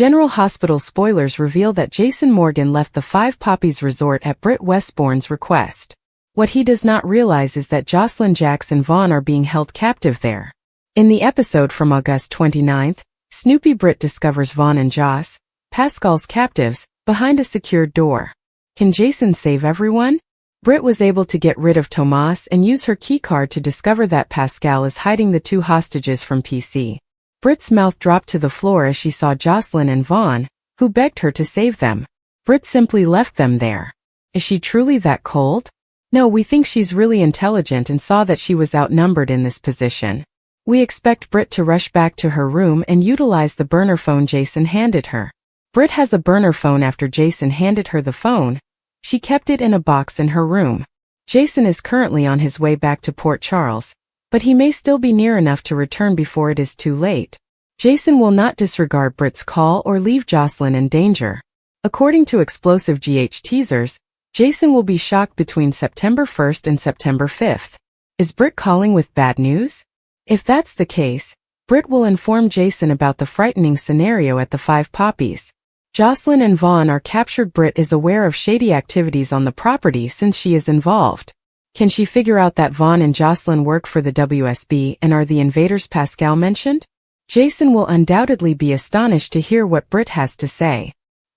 General Hospital spoilers reveal that Jason Morgan left the Five Poppies resort at Britt Westbourne's request. What he does not realize is that Jocelyn, Jax and Vaughn are being held captive there. In the episode from August 29th, Snoopy Britt discovers Vaughn and Joss, Pascal's captives, behind a secured door. Can Jason save everyone? Britt was able to get rid of Tomas and use her keycard to discover that Pascal is hiding the two hostages from PC. Britt's mouth dropped to the floor as she saw Jocelyn and Vaughn, who begged her to save them. Britt simply left them there. Is she truly that cold? No, we think she's really intelligent and saw that she was outnumbered in this position. We expect Britt to rush back to her room and utilize the burner phone Jason handed her. Britt has a burner phone after Jason handed her the phone. She kept it in a box in her room. Jason is currently on his way back to Port Charles, but he may still be near enough to return before it is too late. Jason will not disregard Britt's call or leave Jocelyn in danger. According to explosive GH teasers, Jason will be shocked between September 1st and September 5th. Is Britt calling with bad news? If that's the case, Britt will inform Jason about the frightening scenario at the Five Poppies. Jocelyn and Vaughn are captured. Britt is aware of shady activities on the property since she is involved. Can she figure out that Vaughn and Jocelyn work for the WSB and are the invaders Pascal mentioned? Jason will undoubtedly be astonished to hear what Britt has to say.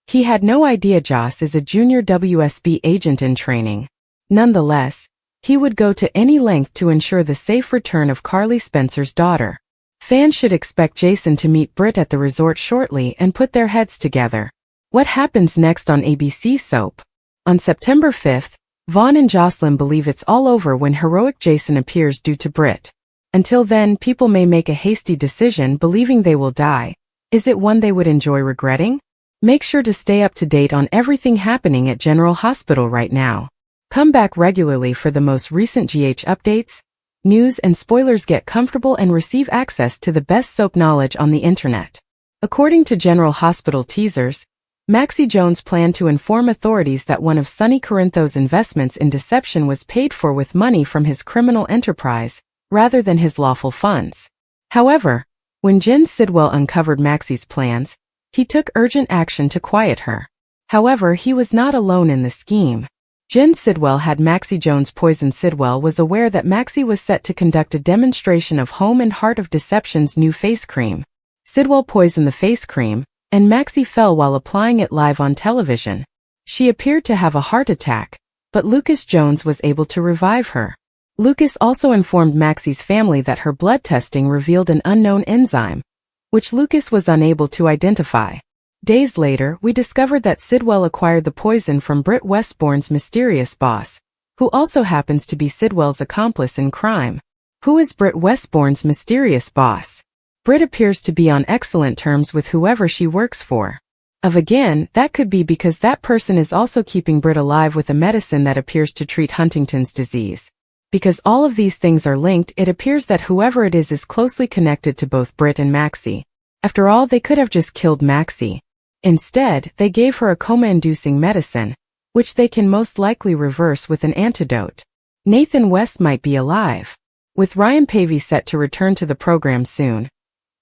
He had no idea Joss is a junior WSB agent in training. Nonetheless, he would go to any length to ensure the safe return of Carly Spencer's daughter. Fans should expect Jason to meet Britt at the resort shortly and put their heads together. What happens next on ABC Soap? On September 5th, Vaughn and Jocelyn believe it's all over when heroic Jason appears due to Britt. Until then, people may make a hasty decision believing they will die. Is it one they would enjoy regretting? Make sure to stay up to date on everything happening at General Hospital right now. Come back regularly for the most recent GH updates, news and spoilers. Get comfortable and receive access to the best soap knowledge on the internet. According to General Hospital teasers, Maxie Jones planned to inform authorities that one of Sonny Corinthos' investments in deception was paid for with money from his criminal enterprise, rather than his lawful funds. However, when Jen Sidwell uncovered Maxie's plans, he took urgent action to quiet her. However, he was not alone in the scheme. Jen Sidwell had Maxie Jones poison. Sidwell was aware that Maxie was set to conduct a demonstration of Home and Heart of Deception's new face cream. Sidwell poisoned the face cream, and Maxie fell while applying it live on television. She appeared to have a heart attack, but Lucas Jones was able to revive her. Lucas also informed Maxie's family that her blood testing revealed an unknown enzyme, which Lucas was unable to identify. Days later, we discovered that Sidwell acquired the poison from Britt Westbourne's mysterious boss, who also happens to be Sidwell's accomplice in crime. Who is Britt Westbourne's mysterious boss? Britt appears to be on excellent terms with whoever she works for. Again, that could be because that person is also keeping Britt alive with a medicine that appears to treat Huntington's disease. Because all of these things are linked, it appears that whoever it is closely connected to both Britt and Maxie. After all, they could have just killed Maxie. Instead, they gave her a coma-inducing medicine, which they can most likely reverse with an antidote. Nathan West might be alive. With Ryan Pavey set to return to the program soon,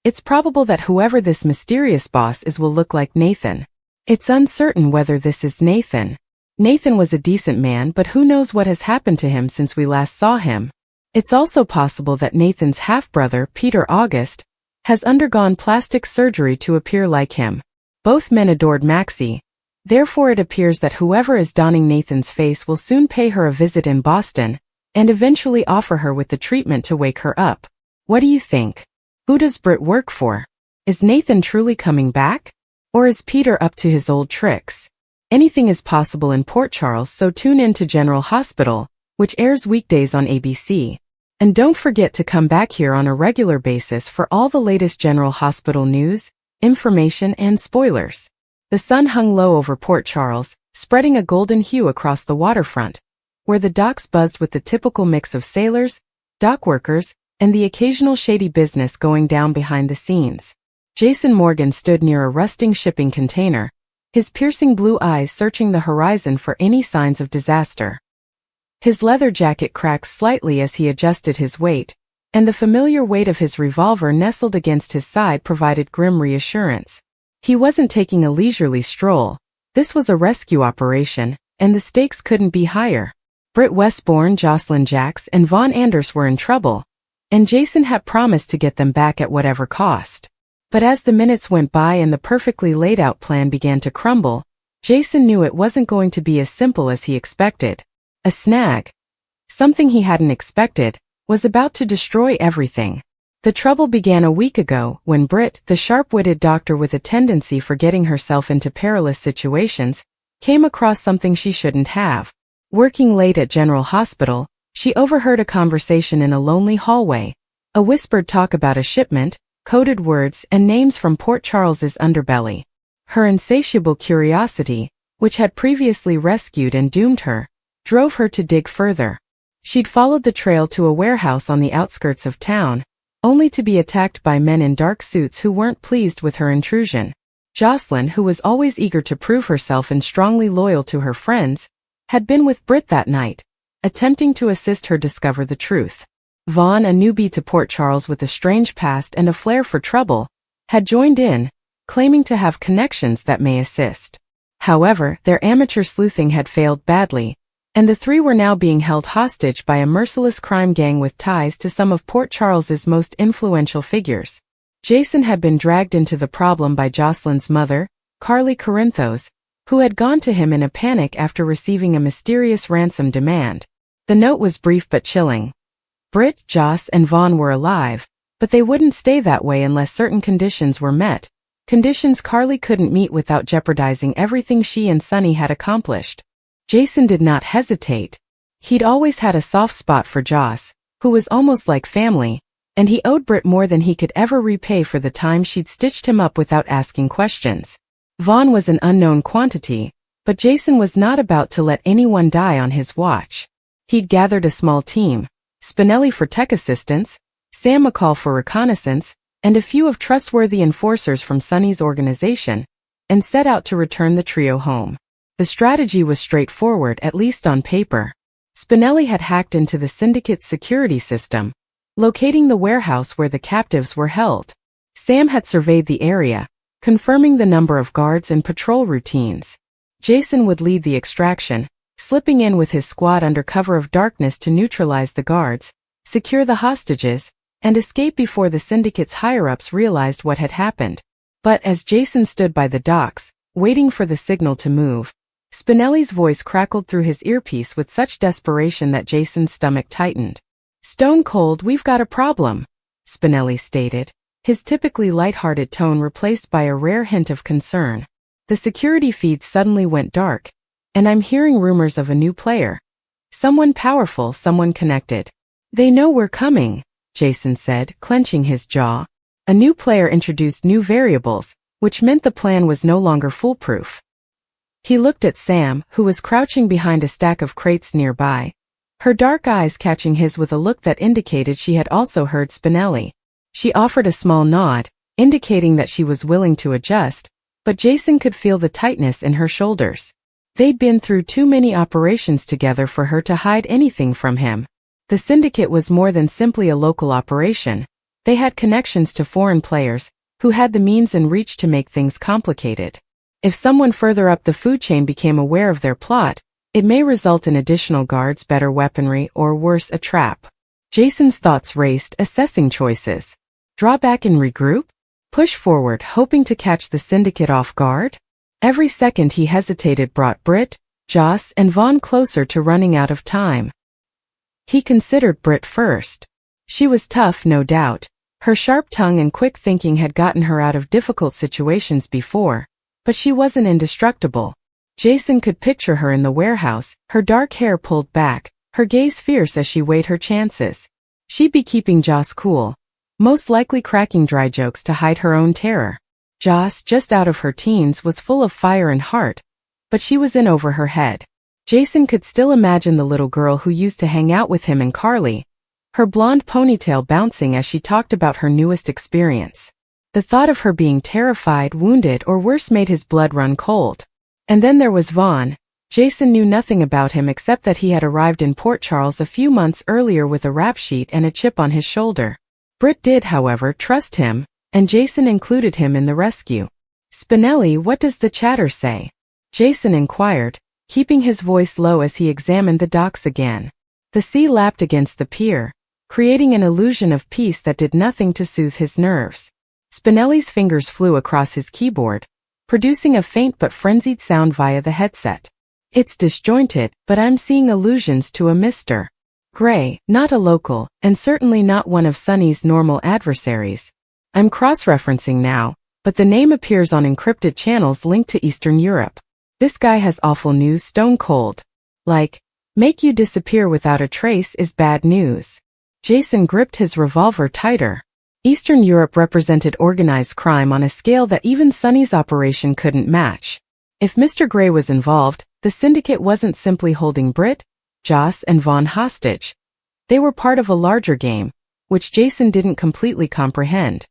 it's probable that whoever this mysterious boss is will look like Nathan. It's uncertain whether this is Nathan. Nathan was a decent man, but who knows what has happened to him since we last saw him. It's also possible that Nathan's half-brother, Peter August, has undergone plastic surgery to appear like him. Both men adored Maxie. Therefore it appears that whoever is donning Nathan's face will soon pay her a visit in Boston, and eventually offer her with the treatment to wake her up. What do you think? Who does Britt work for? Is Nathan truly coming back? Or is Peter up to his old tricks? Anything is possible in Port Charles, so tune in to General Hospital, which airs weekdays on ABC. And don't forget to come back here on a regular basis for all the latest General Hospital news, information and spoilers. The sun hung low over Port Charles, spreading a golden hue across the waterfront, where the docks buzzed with the typical mix of sailors, dock workers, and the occasional shady business going down behind the scenes. Jason Morgan stood near a rusting shipping container, his piercing blue eyes searching the horizon for any signs of disaster. His leather jacket cracked slightly as he adjusted his weight, and the familiar weight of his revolver nestled against his side provided grim reassurance. He wasn't taking a leisurely stroll. This was a rescue operation, and the stakes couldn't be higher. Britt Westbourne, Jocelyn Jacks, and Vaughn Anders were in trouble, and Jason had promised to get them back at whatever cost. But as the minutes went by and the perfectly laid-out plan began to crumble, Jason knew it wasn't going to be as simple as he expected. A snag, something he hadn't expected, was about to destroy everything. The trouble began a week ago when Britt, the sharp-witted doctor with a tendency for getting herself into perilous situations, came across something she shouldn't have. Working late at General Hospital, she overheard a conversation in a lonely hallway, a whispered talk about a shipment, coded words and names from Port Charles's underbelly. Her insatiable curiosity, which had previously rescued and doomed her, drove her to dig further. She'd followed the trail to a warehouse on the outskirts of town, only to be attacked by men in dark suits who weren't pleased with her intrusion. Jocelyn, who was always eager to prove herself and strongly loyal to her friends, had been with Britt that night, attempting to assist her discover the truth. Vaughn, a newbie to Port Charles with a strange past and a flair for trouble, had joined in, claiming to have connections that may assist. However, their amateur sleuthing had failed badly, and the three were now being held hostage by a merciless crime gang with ties to some of Port Charles's most influential figures. Jason had been dragged into the problem by Jocelyn's mother, Carly Corinthos, who had gone to him in a panic after receiving a mysterious ransom demand. The note was brief but chilling. Britt, Joss, and Vaughn were alive, but they wouldn't stay that way unless certain conditions were met, conditions Carly couldn't meet without jeopardizing everything she and Sonny had accomplished. Jason did not hesitate. He'd always had a soft spot for Joss, who was almost like family, and he owed Britt more than he could ever repay for the time she'd stitched him up without asking questions. Vaughn was an unknown quantity, but Jason was not about to let anyone die on his watch. He'd gathered a small team, Spinelli for tech assistance, Sam McCall for reconnaissance, and a few of trustworthy enforcers from Sonny's organization, and set out to return the trio home. The strategy was straightforward, at least on paper. Spinelli had hacked into the syndicate's security system, locating the warehouse where the captives were held. Sam had surveyed the area, confirming the number of guards and patrol routines. Jason would lead the extraction, slipping in with his squad under cover of darkness to neutralize the guards, secure the hostages, and escape before the syndicate's higher-ups realized what had happened. But as Jason stood by the docks, waiting for the signal to move, Spinelli's voice crackled through his earpiece with such desperation that Jason's stomach tightened. "Stone cold, we've got a problem," Spinelli stated, his typically light-hearted tone replaced by a rare hint of concern. "The security feed suddenly went dark, and I'm hearing rumors of a new player. Someone powerful, someone connected. They know we're coming," Jason said, clenching his jaw. A new player introduced new variables, which meant the plan was no longer foolproof. He looked at Sam, who was crouching behind a stack of crates nearby, her dark eyes catching his with a look that indicated she had also heard Spinelli. She offered a small nod, indicating that she was willing to adjust, but Jason could feel the tightness in her shoulders. They'd been through too many operations together for her to hide anything from him. The syndicate was more than simply a local operation. They had connections to foreign players, who had the means and reach to make things complicated. If someone further up the food chain became aware of their plot, it may result in additional guards, better weaponry, or worse, a trap. Jason's thoughts raced, assessing choices. Draw back and regroup? Push forward, hoping to catch the syndicate off guard? Every second he hesitated brought Britt, Joss, and Vaughn closer to running out of time. He considered Britt first. She was tough, no doubt. Her sharp tongue and quick thinking had gotten her out of difficult situations before, but she wasn't indestructible. Jason could picture her in the warehouse, her dark hair pulled back, her gaze fierce as she weighed her chances. She'd be keeping Joss cool, most likely cracking dry jokes to hide her own terror. Joss, just out of her teens, was full of fire and heart, but she was in over her head. Jason could still imagine the little girl who used to hang out with him and Carly, her blonde ponytail bouncing as she talked about her newest experience. The thought of her being terrified, wounded, or worse made his blood run cold. And then there was Vaughn. Jason knew nothing about him except that he had arrived in Port Charles a few months earlier with a rap sheet and a chip on his shoulder. Britt did, however, trust him, and Jason included him in the rescue. Spinelli, what does the chatter say? Jason inquired, keeping his voice low as he examined the docks again. The sea lapped against the pier, creating an illusion of peace that did nothing to soothe his nerves. Spinelli's fingers flew across his keyboard, producing a faint but frenzied sound via the headset. It's disjointed, but I'm seeing allusions to a Mr. Gray, not a local, and certainly not one of Sonny's normal adversaries. I'm cross-referencing now, but the name appears on encrypted channels linked to Eastern Europe. This guy has awful news stone cold. Like, make you disappear without a trace is bad news. Jason gripped his revolver tighter. Eastern Europe represented organized crime on a scale that even Sonny's operation couldn't match. If Mr. Gray was involved, the syndicate wasn't simply holding Britt, Joss, and Vaughn hostage. They were part of a larger game, which Jason didn't completely comprehend.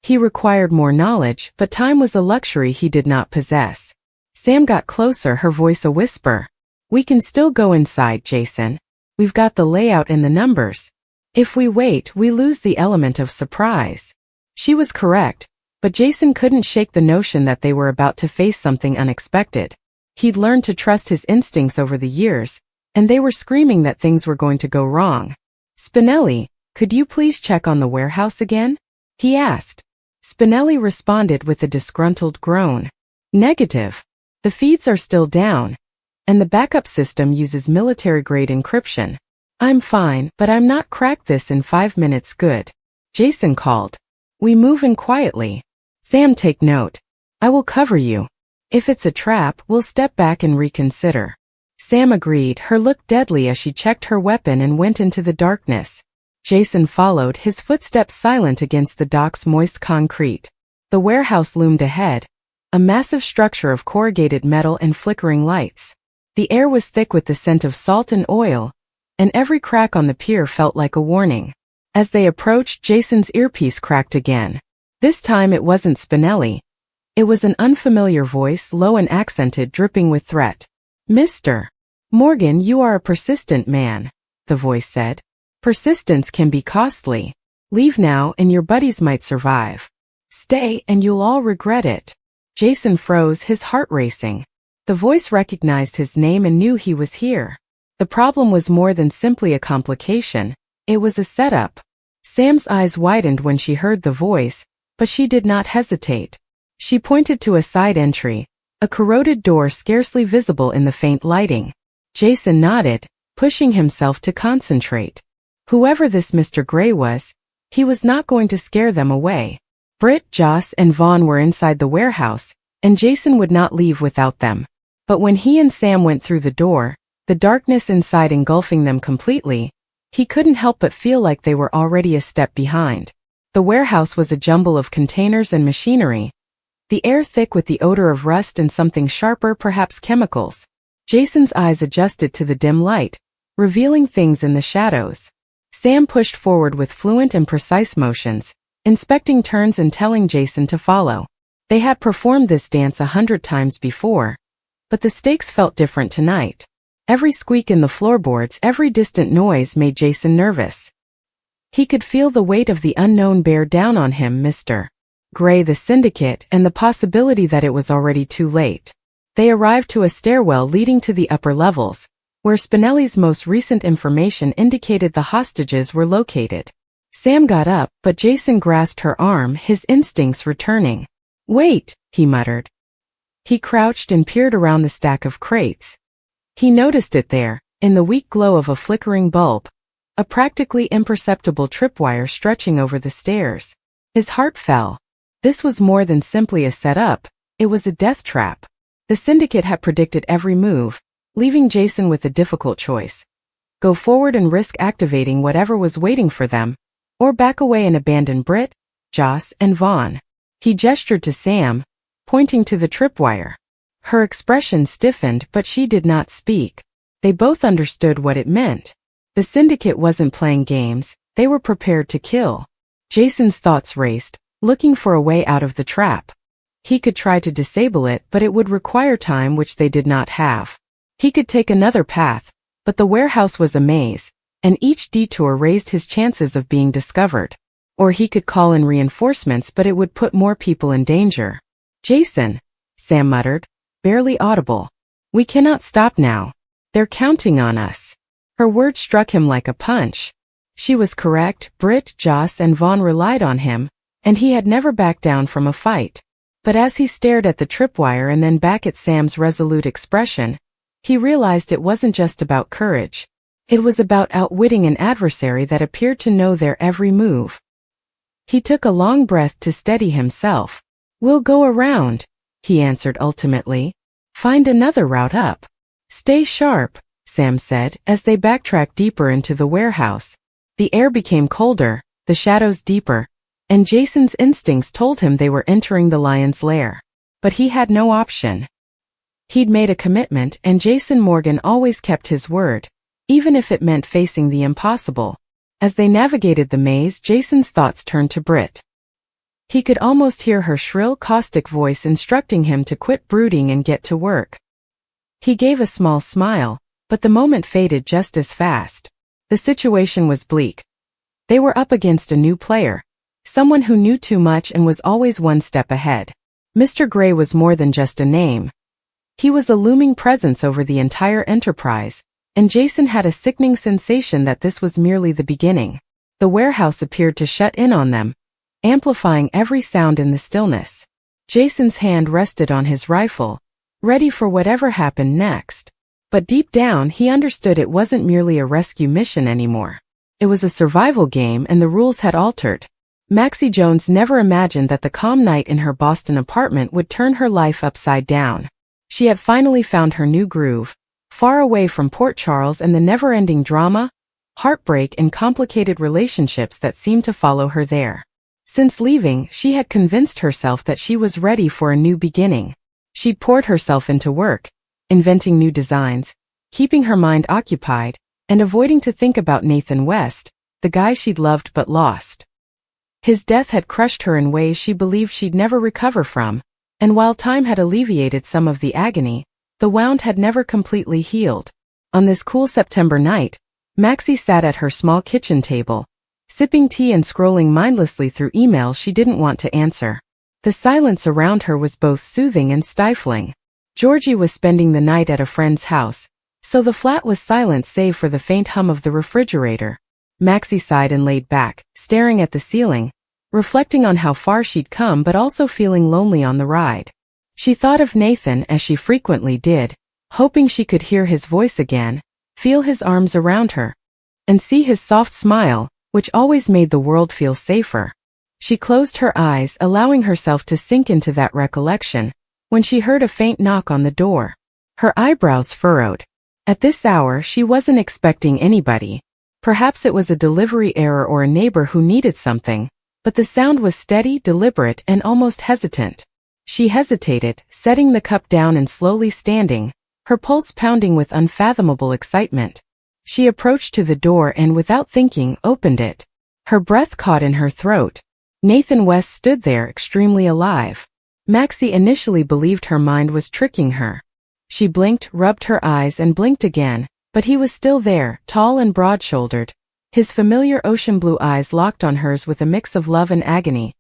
He required more knowledge, but time was a luxury he did not possess. Sam got closer, her voice a whisper. We can still go inside, Jason. We've got the layout and the numbers. If we wait, we lose the element of surprise. She was correct, but Jason couldn't shake the notion that they were about to face something unexpected. He'd learned to trust his instincts over the years, and they were screaming that things were going to go wrong. Spinelli, could you please check on the warehouse again? He asked. Spinelli responded with a disgruntled groan. Negative. The feeds are still down, and the backup system uses military-grade encryption. I'm fine, but I'm not cracked this in 5 minutes good. Jason called. We move in quietly. Sam, take note. I will cover you. If it's a trap, we'll step back and reconsider. Sam agreed, her look deadly as she checked her weapon and went into the darkness. Jason followed, his footsteps silent against the dock's moist concrete. The warehouse loomed ahead, a massive structure of corrugated metal and flickering lights. The air was thick with the scent of salt and oil, and every crack on the pier felt like a warning. As they approached, Jason's earpiece cracked again. This time it wasn't Spinelli. It was an unfamiliar voice, low and accented, dripping with threat. Mr. Morgan, you are a persistent man, the voice said. Persistence can be costly. Leave now and your buddies might survive. Stay and you'll all regret it. Jason froze, his heart racing. The voice recognized his name and knew he was here. The problem was more than simply a complication. It was a setup. Sam's eyes widened when she heard the voice, but she did not hesitate. She pointed to a side entry, a corroded door scarcely visible in the faint lighting. Jason nodded, pushing himself to concentrate. Whoever this Mr. Gray was, he was not going to scare them away. Britt, Joss, and Vaughn were inside the warehouse, and Jason would not leave without them. But when he and Sam went through the door, the darkness inside engulfing them completely, he couldn't help but feel like they were already a step behind. The warehouse was a jumble of containers and machinery, the air thick with the odor of rust and something sharper, perhaps chemicals. Jason's eyes adjusted to the dim light, revealing things in the shadows. Sam pushed forward with fluent and precise motions, inspecting turns and telling Jason to follow. They had performed this dance 100 times before, but the stakes felt different tonight. Every squeak in the floorboards, every distant noise made Jason nervous. He could feel the weight of the unknown bear down on him, Mr. Gray, the syndicate, and the possibility that it was already too late. They arrived to a stairwell leading to the upper levels, where Spinelli's most recent information indicated the hostages were located. Sam got up, but Jason grasped her arm, his instincts returning. Wait, he muttered. He crouched and peered around the stack of crates. He noticed it there, in the weak glow of a flickering bulb, a practically imperceptible tripwire stretching over the stairs. His heart fell. This was more than simply a setup, it was a death trap. The syndicate had predicted every move, leaving Jason with a difficult choice. Go forward and risk activating whatever was waiting for them, or back away and abandon Britt, Joss, and Vaughn. He gestured to Sam, pointing to the tripwire. Her expression stiffened, but she did not speak. They both understood what it meant. The syndicate wasn't playing games, they were prepared to kill. Jason's thoughts raced, looking for a way out of the trap. He could try to disable it, but it would require time which they did not have. He could take another path, but the warehouse was a maze, and each detour raised his chances of being discovered. Or he could call in reinforcements, but it would put more people in danger. Jason, Sam muttered, barely audible. We cannot stop now. They're counting on us. Her words struck him like a punch. She was correct. Britt, Joss, and Vaughn relied on him, and he had never backed down from a fight. But as he stared at the tripwire and then back at Sam's resolute expression, he realized it wasn't just about courage. It was about outwitting an adversary that appeared to know their every move. He took a long breath to steady himself. We'll go around, he answered ultimately. Find another route up. Stay sharp, Sam said, as they backtracked deeper into the warehouse. The air became colder, the shadows deeper, and Jason's instincts told him they were entering the lion's lair. But he had no option. He'd made a commitment, and Jason Morgan always kept his word, even if it meant facing the impossible. As they navigated the maze, Jason's thoughts turned to Britt. He could almost hear her shrill, caustic voice instructing him to quit brooding and get to work. He gave a small smile, but the moment faded just as fast. The situation was bleak. They were up against a new player, someone who knew too much and was always one step ahead. Mr. Gray was more than just a name. He was a looming presence over the entire enterprise, and Jason had a sickening sensation that this was merely the beginning. The warehouse appeared to shut in on them, amplifying every sound in the stillness. Jason's hand rested on his rifle, ready for whatever happened next. But deep down he understood it wasn't merely a rescue mission anymore. It was a survival game, and the rules had altered. Maxie Jones never imagined that the calm night in her Boston apartment would turn her life upside down. She had finally found her new groove, far away from Port Charles and the never-ending drama, heartbreak, and complicated relationships that seemed to follow her there. Since leaving, she had convinced herself that she was ready for a new beginning. She'd poured herself into work, inventing new designs, keeping her mind occupied, and avoiding to think about Nathan West, the guy she'd loved but lost. His death had crushed her in ways she believed she'd never recover from, and while time had alleviated some of the agony, the wound had never completely healed. On this cool September night, Maxie sat at her small kitchen table, sipping tea and scrolling mindlessly through emails she didn't want to answer. The silence around her was both soothing and stifling. Georgie was spending the night at a friend's house, so the flat was silent save for the faint hum of the refrigerator. Maxie sighed and laid back, staring at the ceiling, reflecting on how far she'd come but also feeling lonely on the ride. She thought of Nathan, as she frequently did, hoping she could hear his voice again, feel his arms around her, and see his soft smile, which always made the world feel safer. She closed her eyes, allowing herself to sink into that recollection, when she heard a faint knock on the door. Her eyebrows furrowed. At this hour she wasn't expecting anybody. Perhaps it was a delivery error or a neighbor who needed something, but the sound was steady, deliberate, and almost hesitant. She hesitated, setting the cup down and slowly standing, her pulse pounding with unfathomable excitement. She approached to the door and, without thinking, opened it. Her breath caught in her throat. Nathan West stood there, extremely alive. Maxie initially believed her mind was tricking her. She blinked, rubbed her eyes, and blinked again, but he was still there, tall and broad-shouldered. His familiar ocean blue eyes locked on hers with a mix of love and agony.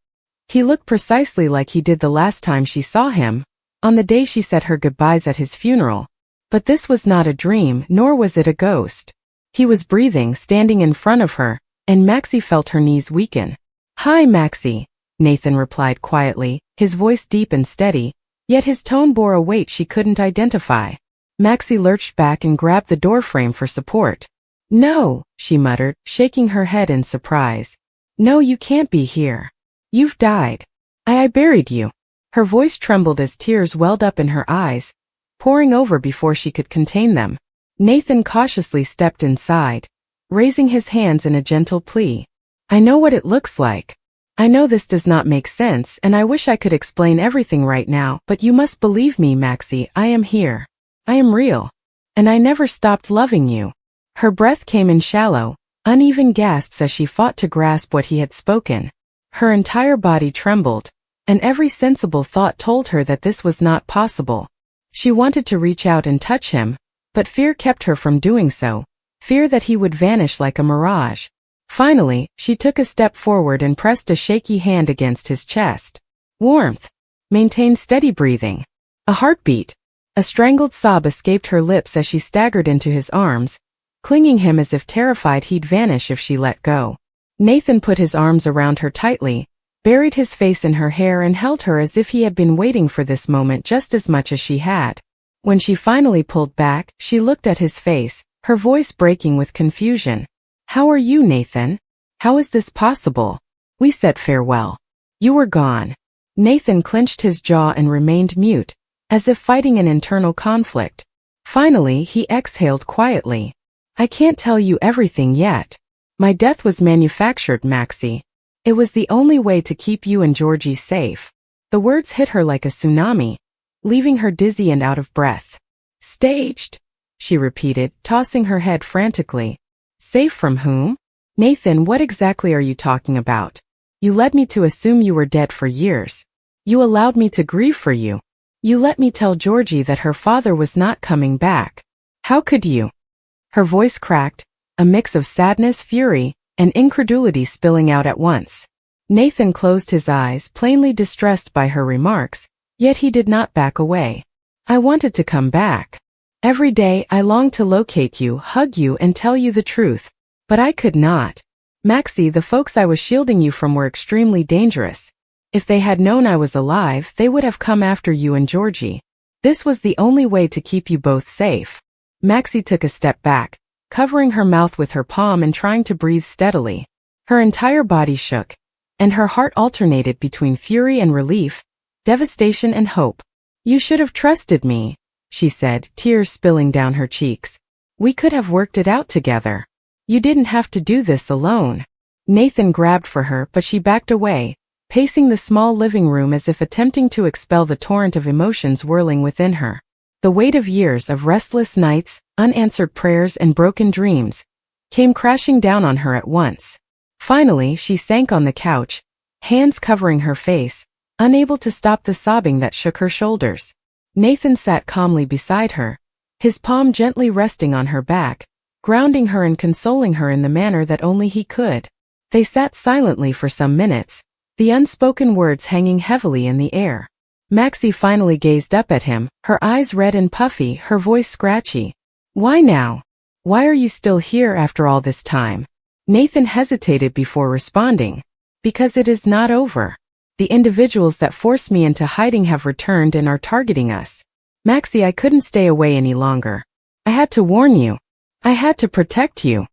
He looked precisely like he did the last time she saw him, on the day she said her goodbyes at his funeral. But this was not a dream, nor was it a ghost. He was breathing, standing in front of her, and Maxie felt her knees weaken. "Hi, Maxie," Nathan replied quietly, his voice deep and steady, yet his tone bore a weight she couldn't identify. Maxie lurched back and grabbed the doorframe for support. "No," she muttered, shaking her head in surprise. "No, you can't be here. You've died. I buried you." Her voice trembled as tears welled up in her eyes, pouring over before she could contain them. Nathan cautiously stepped inside, raising his hands in a gentle plea. "I know what it looks like. I know this does not make sense, and I wish I could explain everything right now, but you must believe me, Maxie. I am here. I am real. And I never stopped loving you." Her breath came in shallow, uneven gasps as she fought to grasp what he had spoken. Her entire body trembled, and every sensible thought told her that this was not possible. She wanted to reach out and touch him, but fear kept her from doing so, fear that he would vanish like a mirage. Finally, she took a step forward and pressed a shaky hand against his chest. Warmth. Maintain steady breathing. A heartbeat. A strangled sob escaped her lips as she staggered into his arms, clinging him as if terrified he'd vanish if she let go. Nathan put his arms around her tightly, buried his face in her hair and held her as if he had been waiting for this moment just as much as she had. When she finally pulled back, she looked at his face, her voice breaking with confusion. "How are you, Nathan? How is this possible? We said farewell. You were gone." Nathan clenched his jaw and remained mute, as if fighting an internal conflict. Finally, he exhaled quietly. "I can't tell you everything yet. My death was manufactured, Maxie. It was the only way to keep you and Georgie safe." The words hit her like a tsunami, leaving her dizzy and out of breath. "Staged?" she repeated, tossing her head frantically. "Safe from whom? Nathan, what exactly are you talking about? You led me to assume you were dead for years. You allowed me to grieve for you. You let me tell Georgie that her father was not coming back. How could you?" Her voice cracked, a mix of sadness, fury, and incredulity spilling out at once. Nathan closed his eyes, plainly distressed by her remarks, yet he did not back away. "I wanted to come back. Every day I longed to locate you, hug you, and tell you the truth. But I could not. Maxie, the folks I was shielding you from were extremely dangerous. If they had known I was alive, they would have come after you and Georgie. This was the only way to keep you both safe." Maxie took a step back, covering her mouth with her palm and trying to breathe steadily. Her entire body shook, and her heart alternated between fury and relief, devastation and hope. "You should have trusted me," she said, tears spilling down her cheeks. "We could have worked it out together. You didn't have to do this alone." Nathan grabbed for her, but she backed away, pacing the small living room as if attempting to expel the torrent of emotions whirling within her. The weight of years of restless nights, unanswered prayers and broken dreams came crashing down on her at once. Finally, she sank on the couch, hands covering her face, unable to stop the sobbing that shook her shoulders. Nathan sat calmly beside her, his palm gently resting on her back, grounding her and consoling her in the manner that only he could. They sat silently for some minutes, the unspoken words hanging heavily in the air. Maxie finally gazed up at him, her eyes red and puffy, her voice scratchy. "Why now? Why are you still here after all this time?" Nathan hesitated before responding. "Because it is not over. The individuals that forced me into hiding have returned and are targeting us. Maxie, I couldn't stay away any longer. I had to warn you. I had to protect you."